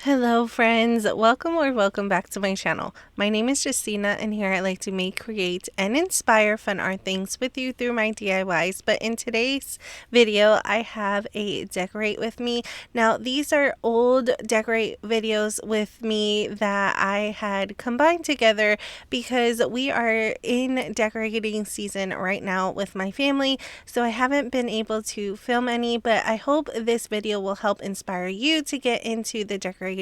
Hello friends, welcome back to my channel. My name is Justina and here I like to make, create, and inspire fun art things with you through my DIYs. But in today's video, I have a decorate with me. Now these are old decorate videos with me that I had combined together because we are in decorating season right now with my family. So I haven't been able to film any, but I hope this video will help inspire you to get into the decorating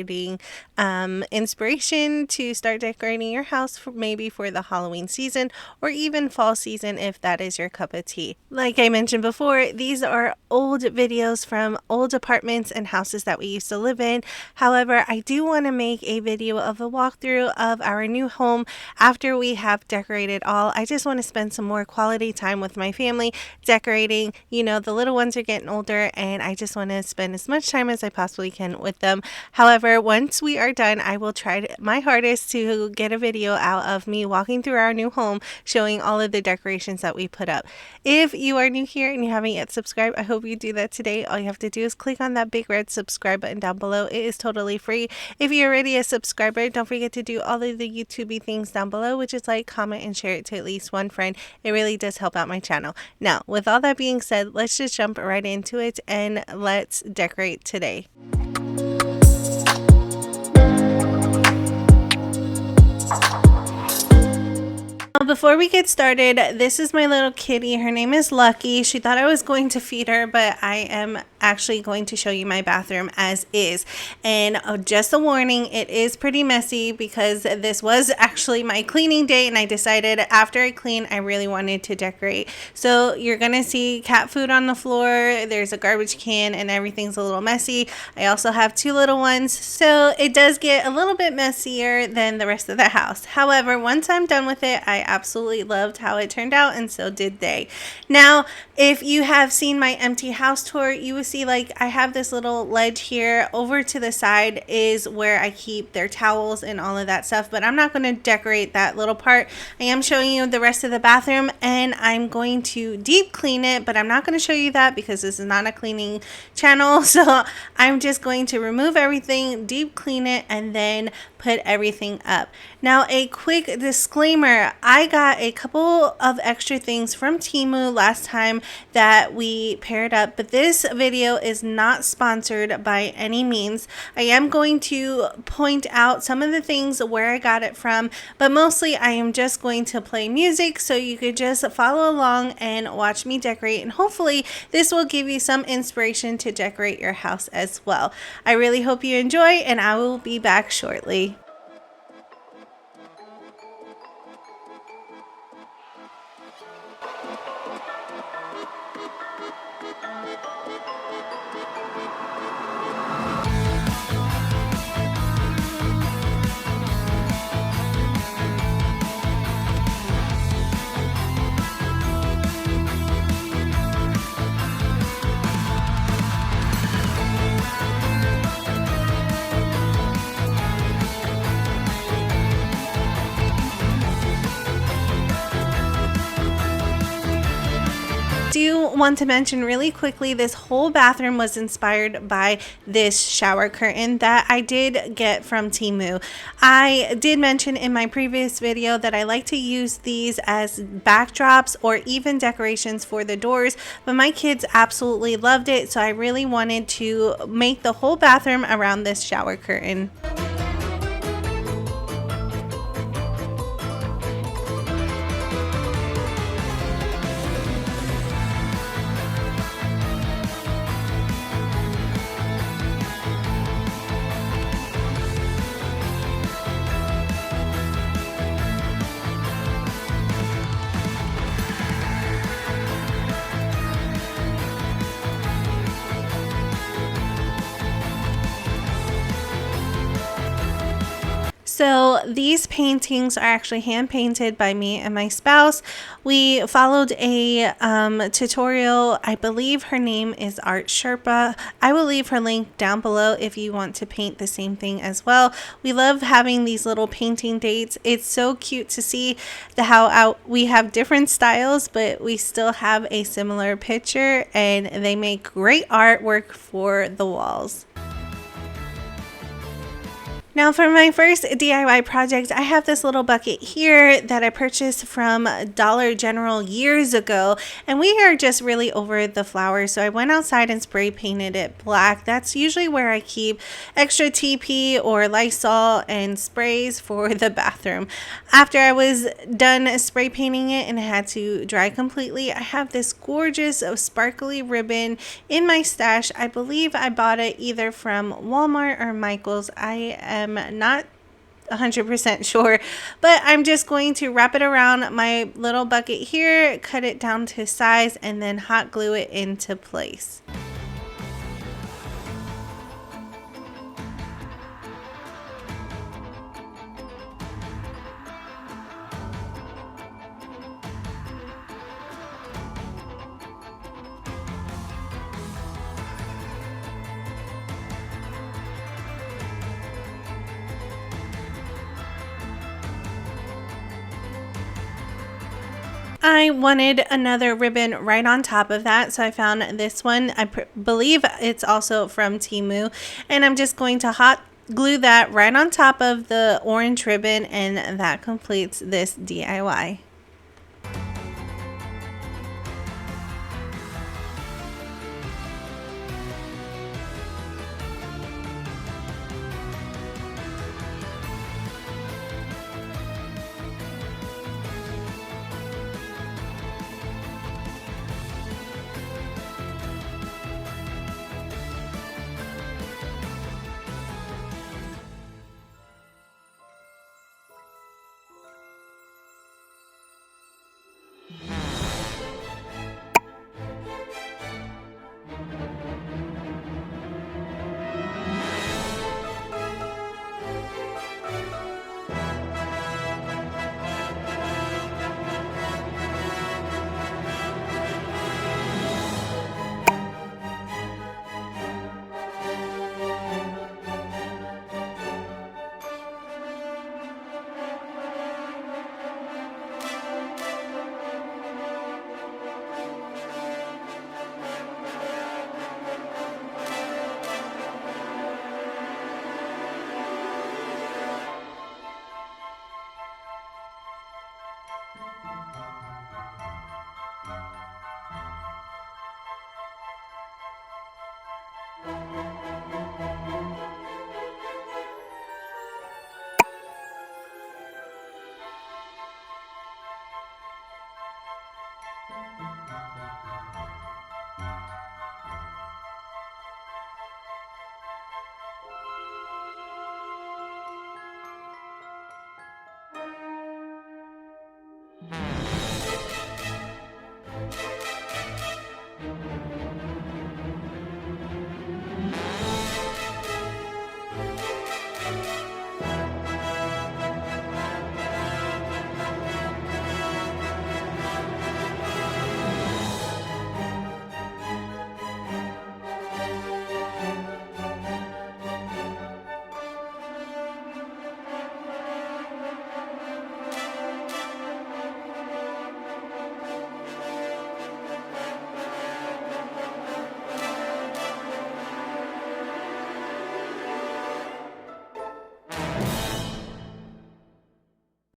inspiration to start decorating your house maybe for the Halloween season or even fall season if that is your cup of tea. Like I mentioned before, these are old videos from old apartments and houses that we used to live in. However, I do want to make a video of a walkthrough of our new home after we have decorated all. I just want to spend some more quality time with my family decorating. You know, the little ones are getting older and I just want to spend as much time as I possibly can with them. However, once we are done, I will try my hardest to get a video out of me walking through our new home, showing all of the decorations that we put up. If you are new here and you haven't yet subscribed, I hope you do that today. All you have to do is click on that big red subscribe button down below. It is totally free. If you're already a subscriber, don't forget to do all of the YouTubey things down below, which is like, comment, and share it to at least one friend. It really does help out my channel. Now, with all that being said, let's just jump right into it and let's decorate today. Before we get started, this is my little kitty. Her name is Lucky. She thought I was going to feed her, but I am actually going to show you my bathroom as is. And just a warning, it is pretty messy because this was actually my cleaning day and I decided after I clean, I really wanted to decorate. So you're gonna see cat food on the floor. There's a garbage can and everything's a little messy. I also have two little ones, so it does get a little bit messier than the rest of the house. However, once I'm done with it, I absolutely loved how it turned out and so did they. Now, if you have seen my empty house tour, you will see like I have this little ledge here. Over to the side is where I keep their towels and all of that stuff, but I'm not going to decorate that little part. I am showing you the rest of the bathroom and I'm going to deep clean it, but I'm not going to show you that because this is not a cleaning channel. So I'm just going to remove everything, deep clean it, and then put everything up. Now, a quick disclaimer, I got a couple of extra things from Temu last time that we paired up, but this video is not sponsored by any means. I am going to point out some of the things where I got it from, but mostly I am just going to play music so you could just follow along and watch me decorate, and hopefully this will give you some inspiration to decorate your house as well. I really hope you enjoy and I will be back shortly. Do want to mention really quickly, this whole bathroom was inspired by this shower curtain that I did get from Temu. I did mention in my previous video that I like to use these as backdrops or even decorations for the doors, but my kids absolutely loved it, so I really wanted to make the whole bathroom around this shower curtain. So these paintings are actually hand painted by me and my spouse. We followed a tutorial. I believe her name is Art Sherpa. I will leave her link down below if you want to paint the same thing as well. We love having these little painting dates. It's so cute to see how we have different styles, but we still have a similar picture, and they make great artwork for the walls. Now for my first DIY project, I have this little bucket here that I purchased from Dollar General years ago, and we are just really over the flowers, so I went outside and spray painted it black. That's usually where I keep extra TP or Lysol and sprays for the bathroom. After I was done spray painting it and it had to dry completely, I have this gorgeous sparkly ribbon in my stash. I believe I bought it either from Walmart or Michael's. I am not 100% sure, but I'm just going to wrap it around my little bucket here, cut it down to size, and then hot glue it into place. I wanted another ribbon right on top of that, so I found this one. I believe it's also from Temu, and I'm just going to hot glue that right on top of the orange ribbon, and that completes this DIY.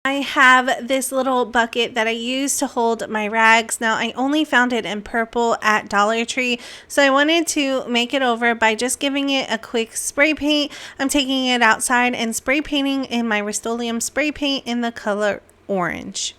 I have this little bucket that I use to hold my rags. Now, I only found it in purple at Dollar Tree, so I wanted to make it over by just giving it a quick spray paint. I'm taking it outside and spray painting in my Rust-Oleum spray paint in the color orange.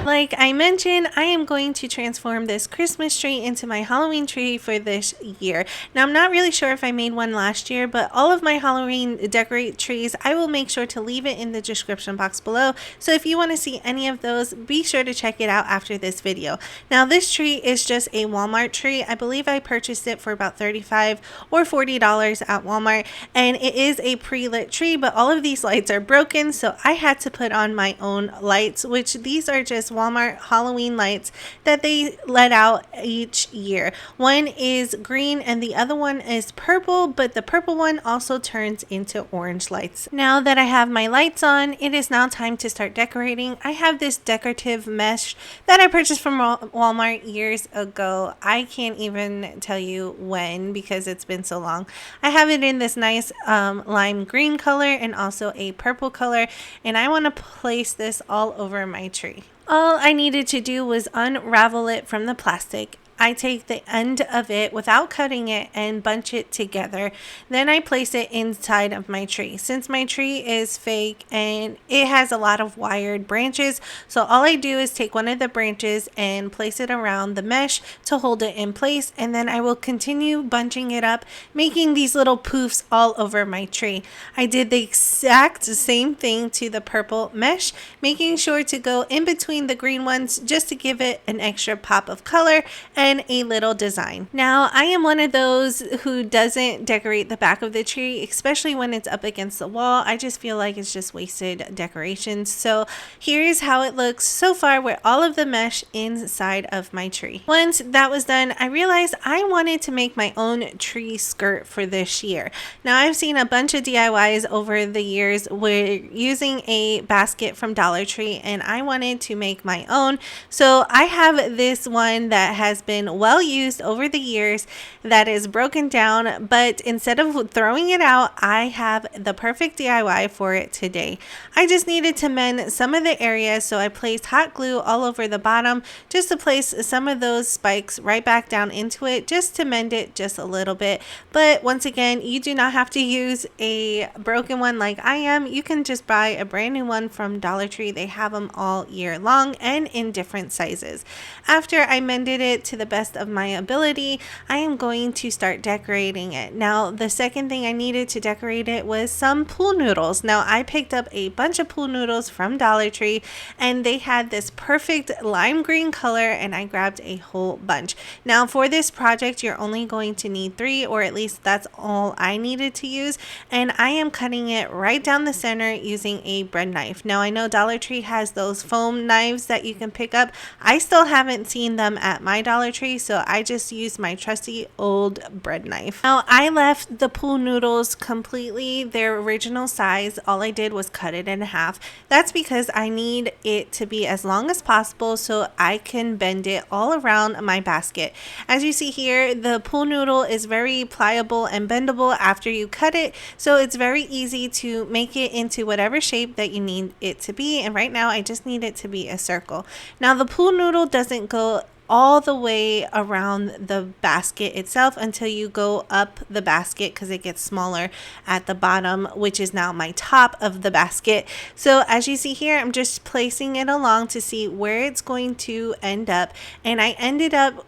Like I mentioned, I am going to transform this Christmas tree into my Halloween tree for this year. Now, I'm not really sure if I made one last year, but all of my Halloween decorate trees, I will make sure to leave it in the description box below. So if you want to see any of those, be sure to check it out after this video. Now, this tree is just a Walmart tree. I believe I purchased it for about $35 or $40 at Walmart, and it is a pre-lit tree, but all of these lights are broken, so I had to put on my own lights, which these are just Walmart Halloween lights that they let out each year. One is green and the other one is purple, but the purple one also turns into orange lights. Now that I have my lights on, it is now time to start decorating. I have this decorative mesh that I purchased from Walmart years ago. I can't even tell you when because it's been so long. I have it in this nice lime green color and also a purple color, and I want to place this all over my tree. All I needed to do was unravel it from the plastic. I take the end of it without cutting it and bunch it together. Then I place it inside of my tree. Since my tree is fake and it has a lot of wired branches, so all I do is take one of the branches and place it around the mesh to hold it in place, and then I will continue bunching it up, making these little poofs all over my tree. I did the exact same thing to the purple mesh, making sure to go in between the green ones just to give it an extra pop of color and a little design. Now, I am one of those who doesn't decorate the back of the tree, especially when it's up against the wall. I just feel like it's just wasted decorations. So here's how it looks so far with all of the mesh inside of my tree. Once that was done, I realized I wanted to make my own tree skirt for this year. Now, I've seen a bunch of DIYs over the years with using a basket from Dollar Tree, and I wanted to make my own. So I have this one that has been well used over the years that is broken down, but instead of throwing it out, I have the perfect DIY for it today. I just needed to mend some of the areas, so I placed hot glue all over the bottom just to place some of those spikes right back down into it, just to mend it just a little bit. But once again, you do not have to use a broken one like I am. You can just buy a brand new one from Dollar Tree. They have them all year long and in different sizes. After I mended it to the best of my ability, I am going to start decorating it. Now, the second thing I needed to decorate it was some pool noodles. Now, I picked up a bunch of pool noodles from Dollar Tree, and they had this perfect lime green color, and I grabbed a whole bunch. Now, for this project, you're only going to need 3, or at least that's all I needed to use, and I am cutting it right down the center using a bread knife. Now, I know Dollar Tree has those foam knives that you can pick up. I still haven't seen them at my Dollar Tree, so I just used my trusty old bread knife. Now, I left the pool noodles completely their original size. All I did was cut it in half. That's because I need it to be as long as possible so I can bend it all around my basket. As you see here, the pool noodle is very pliable and bendable after you cut it, so it's very easy to make it into whatever shape that you need it to be, and right now I just need it to be a circle. Now, the pool noodle doesn't go all the way around the basket itself until you go up the basket, because it gets smaller at the bottom, which is now my top of the basket. So as you see here, I'm just placing it along to see where it's going to end up, and I ended up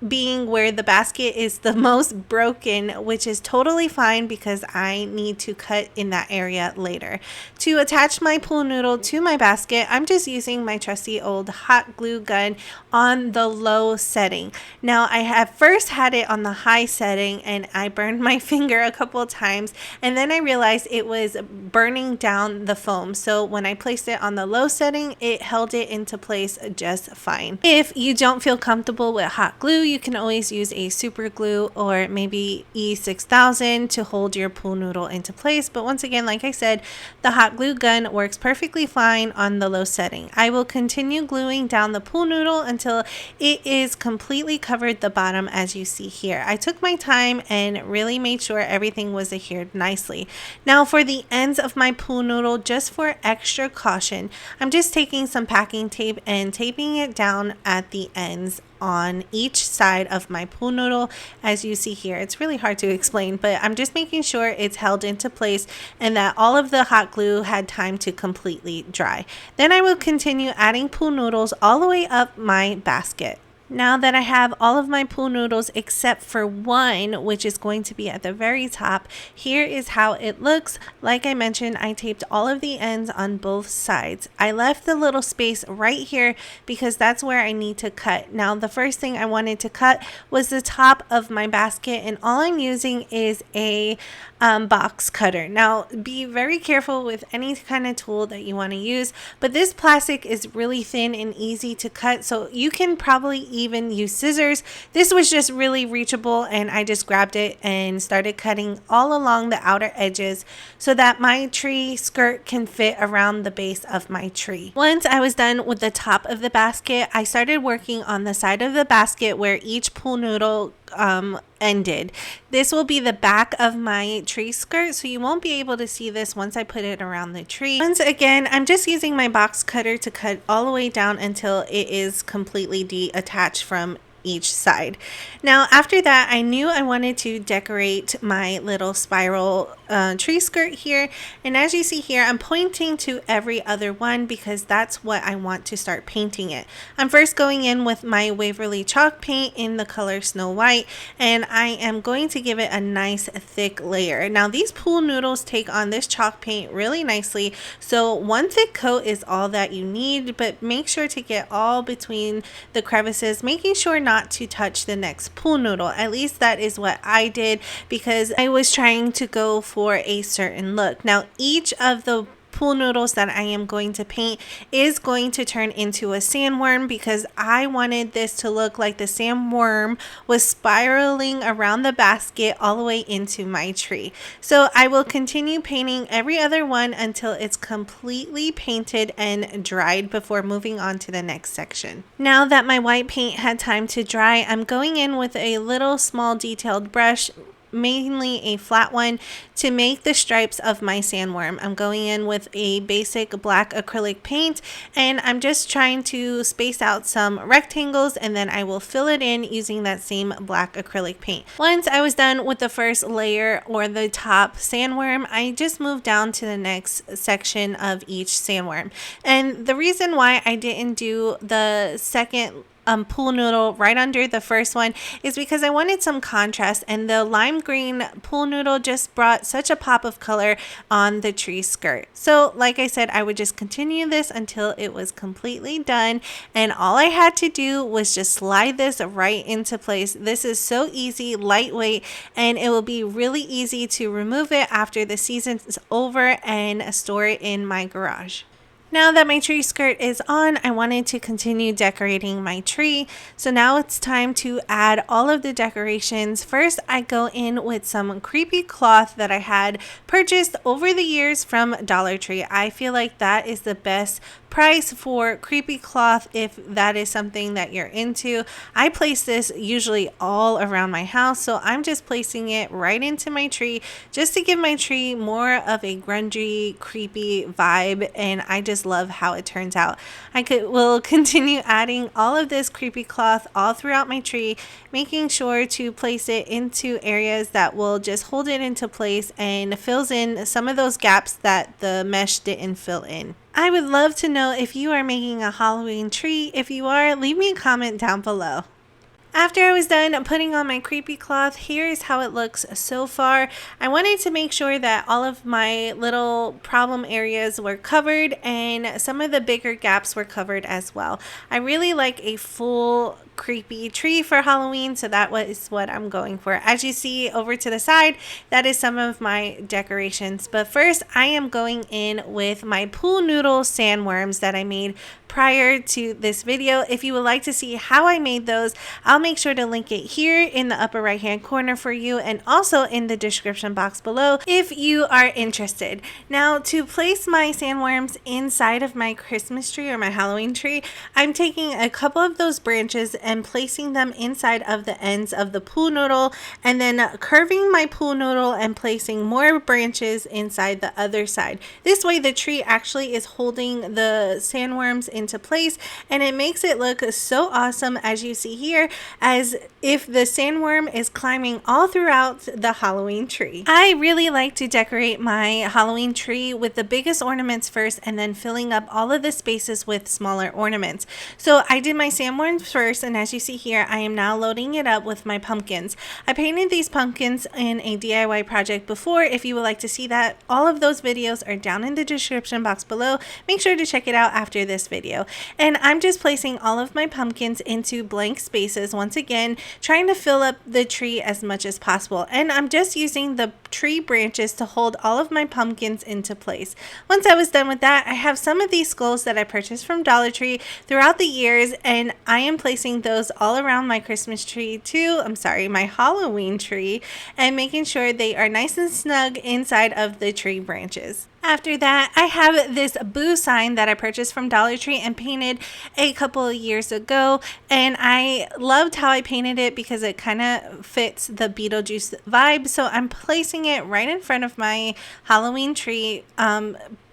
being where the basket is the most broken, which is totally fine because I need to cut in that area later. To attach my pool noodle to my basket, I'm just using my trusty old hot glue gun on the low setting. Now, I have first had it on the high setting and I burned my finger a couple of times, and then I realized it was burning down the foam. So when I placed it on the low setting, it held it into place just fine. If you don't feel comfortable with hot glue, you can always use a super glue or maybe E6000 to hold your pool noodle into place. But once again, like I said, the hot glue gun works perfectly fine on the low setting. I will continue gluing down the pool noodle until it is completely covered the bottom, as you see here. I took my time and really made sure everything was adhered nicely. Now, for the ends of my pool noodle, just for extra caution, I'm just taking some packing tape and taping it down at the ends on each side of my pool noodle. As you see here, it's really hard to explain, but I'm just making sure it's held into place and that all of the hot glue had time to completely dry. Then I will continue adding pool noodles all the way up my basket. Now that I have all of my pool noodles except for one, which is going to be at the very top, here is how it looks. Like I mentioned, I taped all of the ends on both sides. I left the little space right here because that's where I need to cut. Now the first thing I wanted to cut was the top of my basket, and all I'm using is a box cutter. Now be very careful with any kind of tool that you want to use, but this plastic is really thin and easy to cut, so you can probably even use scissors. This was just really reachable, and I just grabbed it and started cutting all along the outer edges so that my tree skirt can fit around the base of my tree. Once I was done with the top of the basket, I started working on the side of the basket where each pool noodle ended. This will be the back of my tree skirt, so you won't be able to see this once I put it around the tree. Once again, I'm just using my box cutter to cut all the way down until it is completely detached from each side. Now after that, I knew I wanted to decorate my little spiral tree skirt here, and as you see here, I'm pointing to every other one because that's what I want to start painting it. I'm first going in with my Waverly chalk paint in the color Snow White, and I am going to give it a nice thick layer. Now these pool noodles take on this chalk paint really nicely, so one thick coat is all that you need, but make sure to get all between the crevices, making sure not to touch the next pool noodle. At least that is what I did because I was trying to go for a certain look. Now each of the pool noodles that I am going to paint is going to turn into a sandworm because I wanted this to look like the sandworm was spiraling around the basket all the way into my tree. So I will continue painting every other one until it's completely painted and dried before moving on to the next section. Now that my white paint had time to dry, I'm going in with a little small detailed brush, mainly a flat one, to make the stripes of my sandworm. I'm going in with a basic black acrylic paint, and I'm just trying to space out some rectangles, and then I will fill it in using that same black acrylic paint. Once I was done with the first layer or the top sandworm, I just moved down to the next section of each sandworm. And the reason why I didn't do the second pool noodle right under the first one is because I wanted some contrast, and the lime green pool noodle just brought such a pop of color on the tree skirt. So like I said, I would just continue this until it was completely done, and all I had to do was just slide this right into place. This is so easy, lightweight, and it will be really easy to remove it after the season is over and store it in my garage. Now that my tree skirt is on, I wanted to continue decorating my tree. So now it's time to add all of the decorations. First, I go in with some creepy cloth that I had purchased over the years from Dollar Tree. I feel like that is the best price for creepy cloth if that is something that you're into. I place this usually all around my house, so I'm just placing it right into my tree just to give my tree more of a grungy, creepy vibe, and I just love how it turns out. Will continue adding all of this creepy cloth all throughout my tree, making sure to place it into areas that will just hold it into place and fills in some of those gaps that the mesh didn't fill in. I would love to know if you are making a Halloween tree. If you are, leave me a comment down below. After I was done putting on my creepy cloth, here is how it looks so far. I wanted to make sure that all of my little problem areas were covered and some of the bigger gaps were covered as well. I really like a full creepy tree for Halloween, so that was what I'm going for. As you see over to the side, that is some of my decorations. But first, I am going in with my pool noodle sandworms that I made prior to this video. If you would like to see how I made those, I'll make sure to link it here in the upper right hand corner for you, and also in the description box below if you are interested. Now, to place my sandworms inside of my Christmas tree or my Halloween tree, I'm taking a couple of those branches and placing them inside of the ends of the pool noodle, and then curving my pool noodle and placing more branches inside the other side. This way the tree actually is holding the sandworms into place, and it makes it look so awesome, as you see here, as if the sandworm is climbing all throughout the Halloween tree. I really like to decorate my Halloween tree with the biggest ornaments first and then filling up all of the spaces with smaller ornaments. So I did my sandworms first, and as you see here, I am now loading it up with my pumpkins. I painted these pumpkins in a DIY project before. If you would like to see that, all of those videos are down in the description box below. Make sure to check it out after this video. And I'm just placing all of my pumpkins into blank spaces once again, trying to fill up the tree as much as possible. And I'm just using the tree branches to hold all of my pumpkins into place. Once I was done with that, I have some of these skulls that I purchased from Dollar Tree throughout the years, and I am placing those all around my Christmas tree too. I'm sorry, my Halloween tree, and making sure they are nice and snug inside of the tree branches. After that, I have this boo sign that I purchased from Dollar Tree and painted a couple of years ago, and I loved how I painted it because it kind of fits the Beetlejuice vibe. So I'm placing it right in front of my Halloween tree,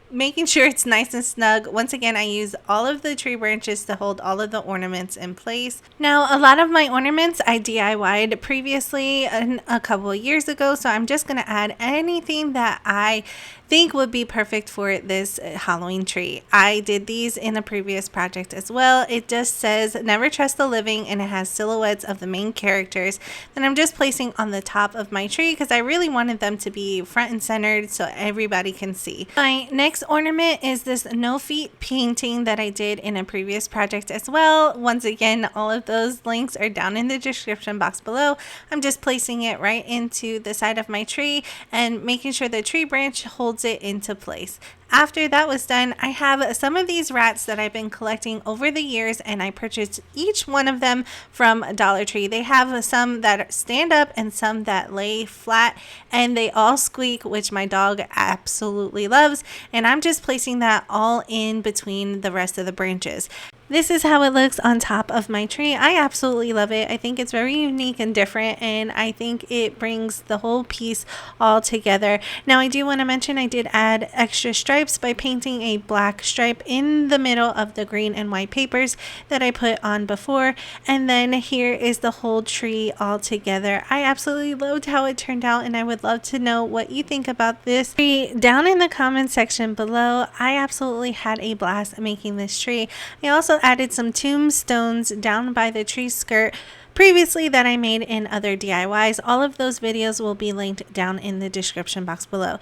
making sure it's nice and snug. Once again, I use all of the tree branches to hold all of the ornaments in place. Now, a lot of my ornaments I DIY'd previously a couple of years ago, so I'm just going to add anything that I think would be perfect for this Halloween tree. I did these in a previous project as well. It just says never trust the living, and it has silhouettes of the main characters that I'm just placing on the top of my tree because I really wanted them to be front and centered so everybody can see. My next ornament is this no feet painting that I did in a previous project as well. Once again, all of those links are down in the description box below. I'm just placing it right into the side of my tree and making sure the tree branch holds it into place. After that was done, I have some of these rats that I've been collecting over the years, and I purchased each one of them from Dollar Tree. They have some that stand up and some that lay flat, and they all squeak, which my dog absolutely loves, and I'm just placing that all in between the rest of the branches. This is how it looks on top of my tree. I absolutely love it. I think it's very unique and different, and I think it brings the whole piece all together. Now, I do want to mention I did add extra stripes by painting a black stripe in the middle of the green and white papers that I put on before, and then here is the whole tree all together. I absolutely loved how it turned out, and I would love to know what you think about this tree down in the comment section below. I absolutely had a blast making this tree. I also added some tombstones down by the tree skirt previously that I made in other DIYs. All of those videos will be linked down in the description box below.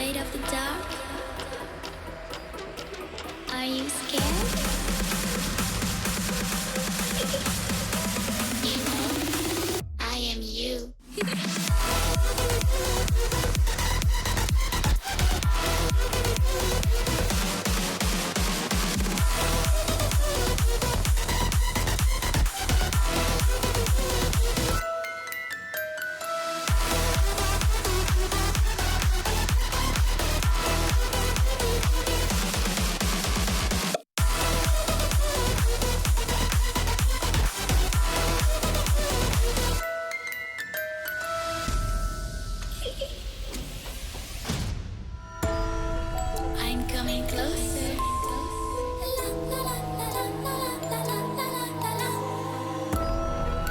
Of the dark? Are you scared? You know, I am you. I'm coming closer.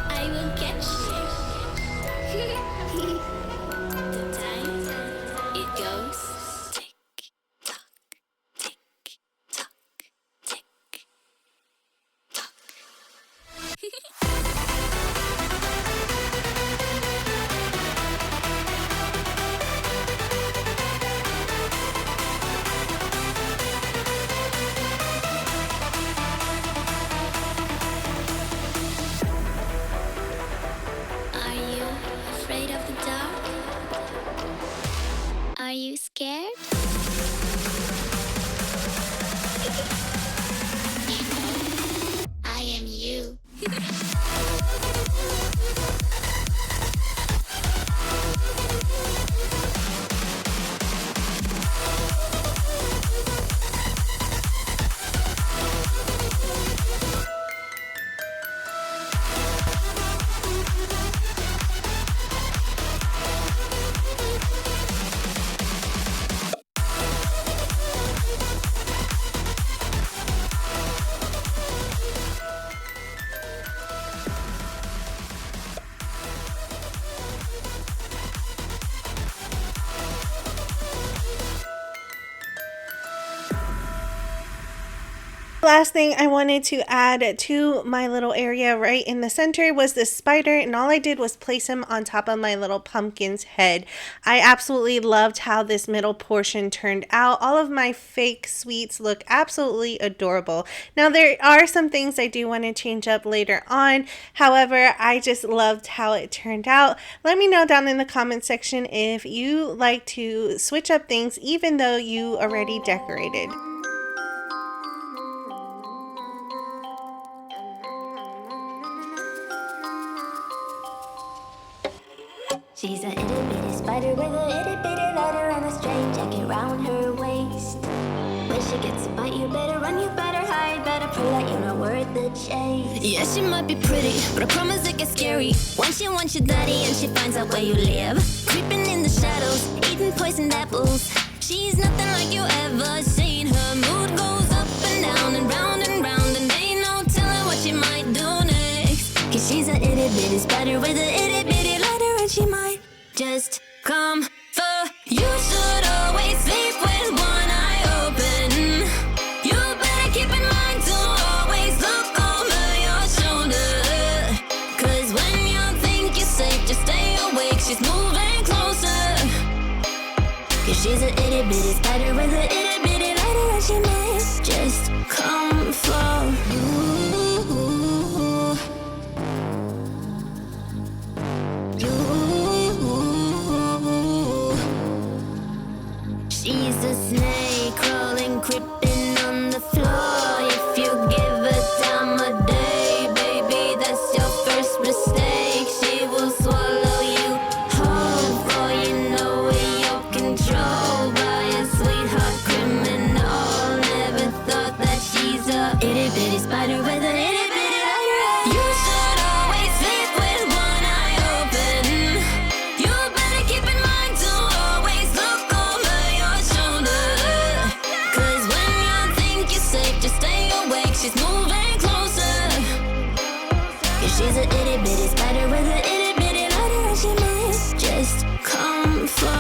I will catch you. The time it goes tick tock, tick tock, tick tock. last thing I wanted to add to my little area right in the center was this spider, and all I did was place him on top of my little pumpkin's head. I absolutely loved how this middle portion turned out. All of my fake sweets look absolutely adorable. Now there are some things I do want to change up later on. However, I just loved how it turned out. Let me know down in the comment section if you like to switch up things even though you already decorated. She's a itty bitty spider with a itty bitty letter and a straight jacket round her waist. When she gets a bite, you better run, you better hide, better pray that you're not worth the chase. Yeah, she might be pretty, but I promise it gets scary. Once she wants your daddy and she finds out where you live, creeping in the shadows, eating poisoned apples. She's nothing like you ever seen. Her mood goes up and down and round, and ain't no telling what she might do next. Cause she's a itty bitty spider with a itty bitty letter, and she might just come for you. Should always sleep with one eye open. You better keep in mind to always look over your shoulder. Cause when you think you're safe, just stay awake. She's moving closer. Cause she's a itty bitty spider with a itty bitty letter, and she might just come for you. She's a snake crawling, creeping on the floor. If you give her time of day, baby, that's your first mistake. She will swallow you whole, for you know in your control by a sweetheart criminal. Never thought that she's a itty bitty spider with a itty bitty letter. You should always sleep with one eye open. You better keep in mind to always look over your shoulder. Cause when you think you're safe, just stay awake. She's moving closer. Cause she's a itty bitty spider with a itty bitty letter, and she might just come for.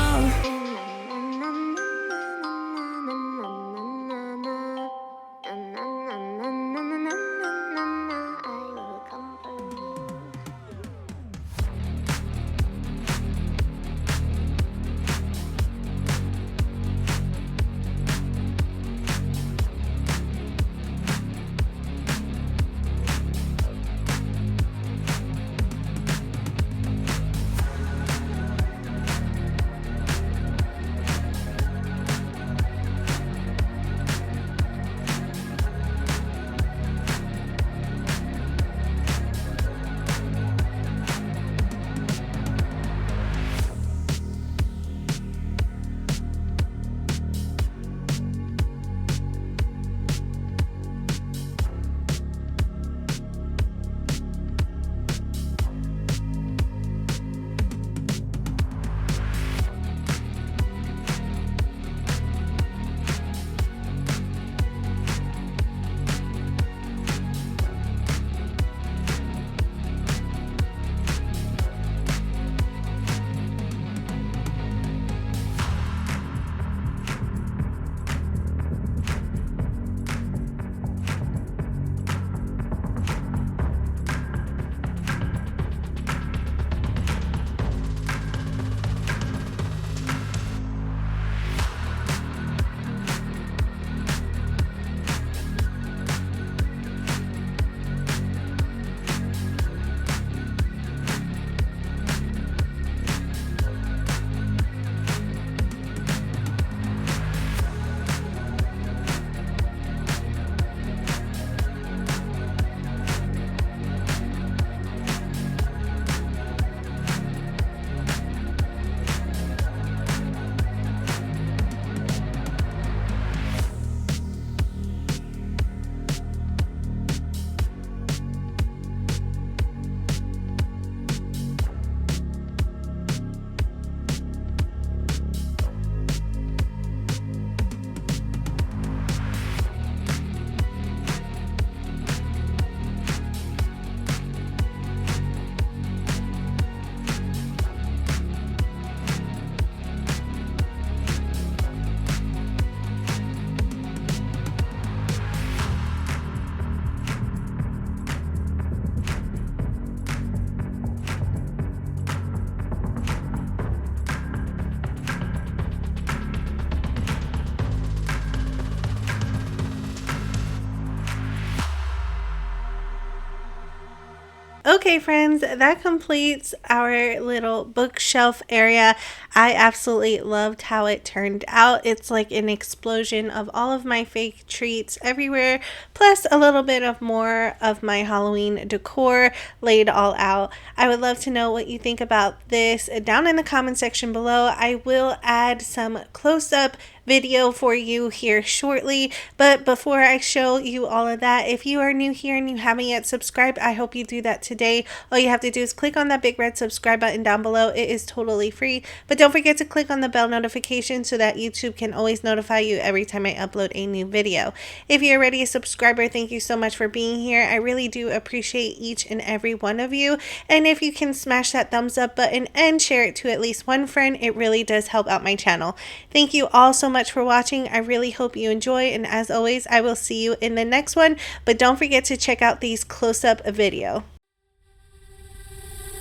Okay, friends, that completes our little bookshelf area. I absolutely loved how it turned out. It's like an explosion of all of my fake treats everywhere, plus a little bit of more of my Halloween decor laid all out. I would love to know what you think about this down in the comment section below. I will add some close-up video for you here shortly, but before I show you all of that, if you are new here and you haven't yet subscribed, I hope you do that today. All you have to do is click on that big red subscribe button down below. It is totally free, but don't forget to click on the bell notification so that YouTube can always notify you every time I upload a new video. If you're already a subscriber, thank you so much for being here. I really do appreciate each and every one of you, and if you can smash that thumbs up button and share it to at least one friend, it really does help out my channel. Thank you all so much for watching. I really hope you enjoy, and as always, I will see you in the next one, but don't forget to check out these close-up video.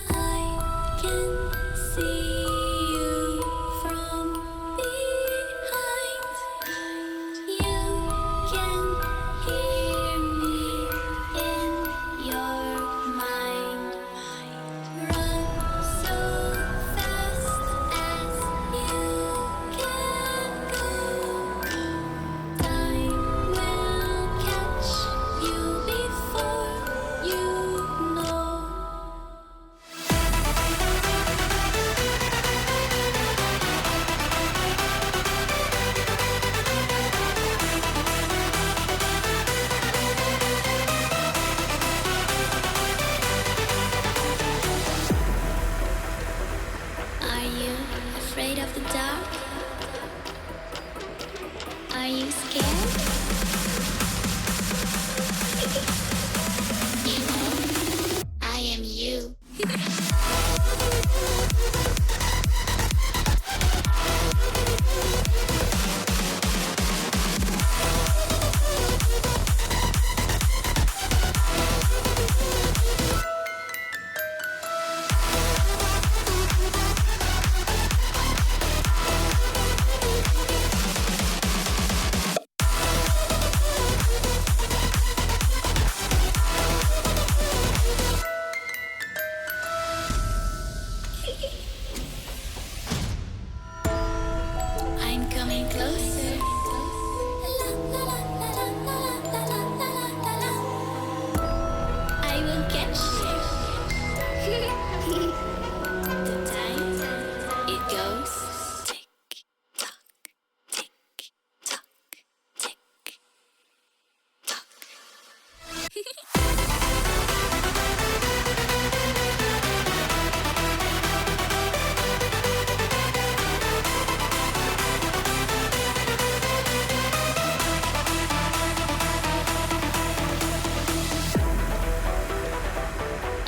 I can see you from behind. You can hear me in your mind. Run so fast as you can go. Time will catch you before you know. Are you afraid of the dark? Are you scared? You know, I am you. I'm coming closer. I will catch you. The time it goes tick tock, tick tock, tick tock.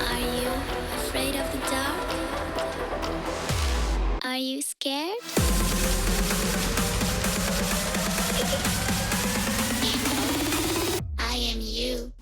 Are you afraid of the dark? Are you scared? You know, I am you.